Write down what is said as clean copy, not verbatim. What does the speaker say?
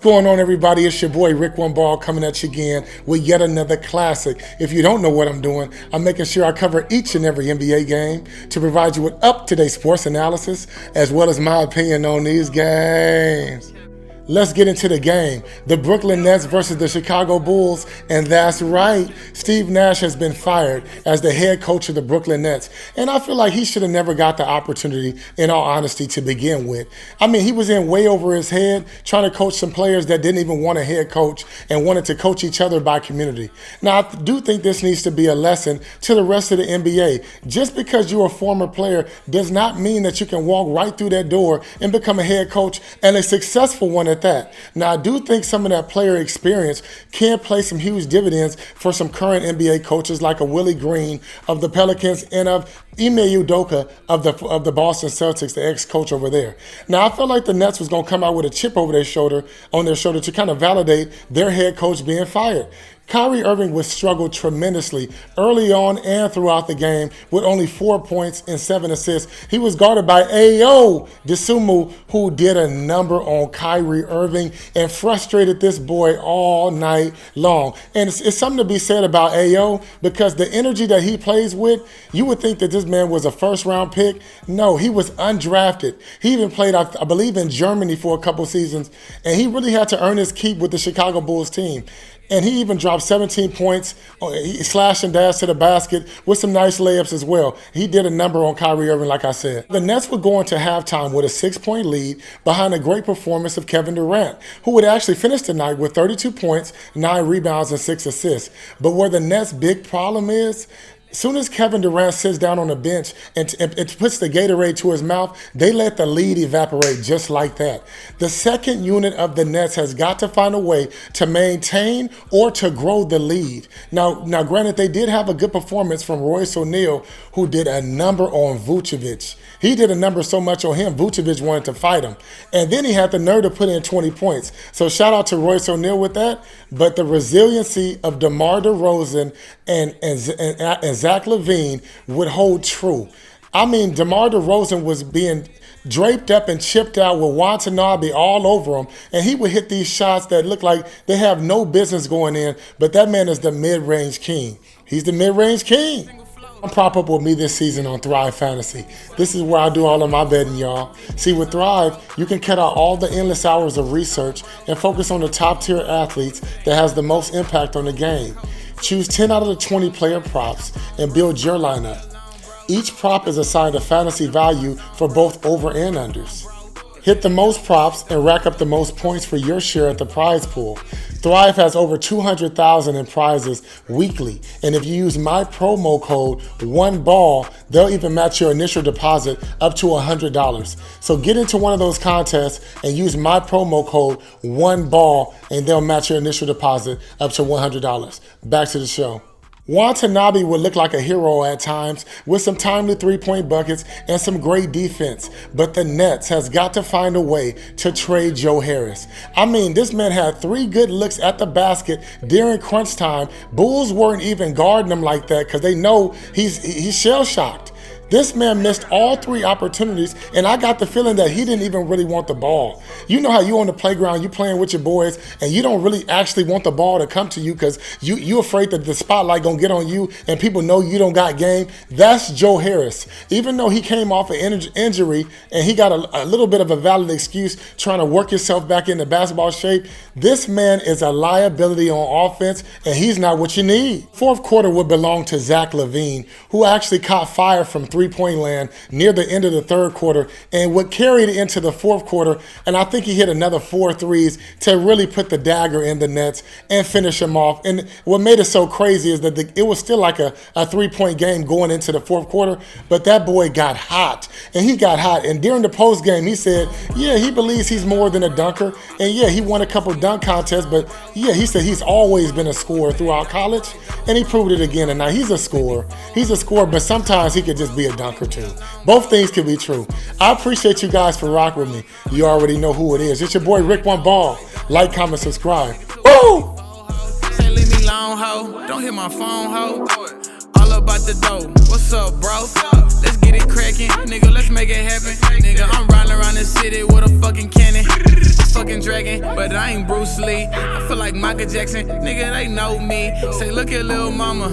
What's going on, everybody? It's your boy Rick One Ball coming at you again with yet another classic. If you don't know what I'm doing, I'm making sure I cover each and every NBA game to provide you with up-to-date sports analysis as well as my opinion on these games. Let's get into the game. The Brooklyn Nets versus the Chicago Bulls, and that's right, Steve Nash has been fired as the head coach of the Brooklyn Nets, and I feel like he should have never got the opportunity, in all honesty, to begin with. I mean, he was in way over his head trying to coach some players that didn't even want a head coach and wanted to coach each other by community. Now, I do think this needs to be a lesson to the rest of the NBA. Just because you're a former player does not mean that you can walk right through that door and become a head coach, and a successful one at that. Now, I do think some of that player experience can play some huge dividends for some current NBA coaches like a Willie Green of the Pelicans and of Ime Udoka of the Boston Celtics, the ex-coach over there. Now, I felt like the Nets was going to come out with a chip over their shoulder, to kind of validate their head coach being fired. Kyrie Irving would struggle tremendously early on and throughout the game with only 4 points and 7 assists. He was guarded by Ayo Dosunmu, who did a number on Kyrie Irving and frustrated this boy all night long. And it's something to be said about Ayo, because the energy that he plays with, you would think that this man was a first-round pick. No, he was undrafted. He even played, I believe, in Germany for a couple seasons, and he really had to earn his keep with the Chicago Bulls team. And he even dropped 17 points, he slashed and dashed to the basket with some nice layups as well. He did a number on Kyrie Irving, like I said. The Nets would go into halftime with a 6-point lead behind a great performance of Kevin Durant, who would actually finish the night with 32 points, 9 rebounds, and 6 assists. But where the Nets' big problem is, as soon as Kevin Durant sits down on the bench and puts the Gatorade to his mouth, they let the lead evaporate just like that. The second unit of the Nets has got to find a way to maintain or to grow the lead. Now, granted, they did have a good performance from Royce O'Neal, who did a number on Vucevic. He did a number so much on him, Vucevic wanted to fight him. And then he had the nerve to put in 20 points. So shout out to Royce O'Neal with that. But the resiliency of DeMar DeRozan and Zach LaVine would hold true. I mean, DeMar DeRozan was being draped up and chipped out with Watanabe all over him, and he would hit these shots that look like they have no business going in, but that man is the mid-range king. He's the mid-range king. Prop up with me this season on Thrive Fantasy. This is where I do all of my betting, y'all. See, with Thrive, you can cut out all the endless hours of research and focus on the top-tier athletes that has the most impact on the game. Choose 10 out of the 20 player props and build your lineup. Each prop is assigned a fantasy value for both over and unders. Hit the most props and rack up the most points for your share at the prize pool. Thrive has over 200,000 in prizes weekly, and if you use my promo code ONEBALL, they'll even match your initial deposit up to $100. So get into one of those contests and use my promo code ONEBALL, and they'll match your initial deposit up to $100. Back to the show. Watanabe would look like a hero at times with some timely three-point buckets and some great defense, but the Nets has got to find a way to trade Joe Harris. I mean, this man had 3 good looks at the basket during crunch time. Bulls weren't even guarding him like that because they know he's shell-shocked. This man missed all 3 opportunities, and I got the feeling that he didn't even really want the ball. You know how you on the playground, you playing with your boys, and you don't really actually want the ball to come to you because you afraid that the spotlight gonna get on you and people know you don't got game. That's Joe Harris. Even though he came off an injury and he got a little bit of a valid excuse trying to work himself back into basketball shape, this man is a liability on offense, and he's not what you need. Fourth quarter would belong to Zach LaVine, who actually caught fire from three-point land near the end of the third quarter and would carry it into the fourth quarter, and I think he hit another 4 threes to really put the dagger in the Nets and finish him off. And what made it so crazy is that it was still like a 3-point game going into the fourth quarter, but that boy got hot, and he got hot. And during the post game, he said, yeah, he believes he's more than a dunker, and yeah, he won a couple dunk contests, but yeah, he said he's always been a scorer throughout college, and he proved it again. And now he's a scorer, but sometimes he could just be a dunker too. Both things can be true. I appreciate you guys for rocking with me. You already know who it is. It's your boy Rick One Ball. Like, comment, subscribe. Woo! Say leave me alone, ho. Don't hit my phone, ho. All about the dough. What's up, bro? Let's get it cracking, nigga. Let's make it happen, nigga. I'm riding around the city with a fucking cannon. fucking dragon, but I ain't Bruce Lee. I feel like Michael Jackson, nigga, they know me. Say, look at little mama.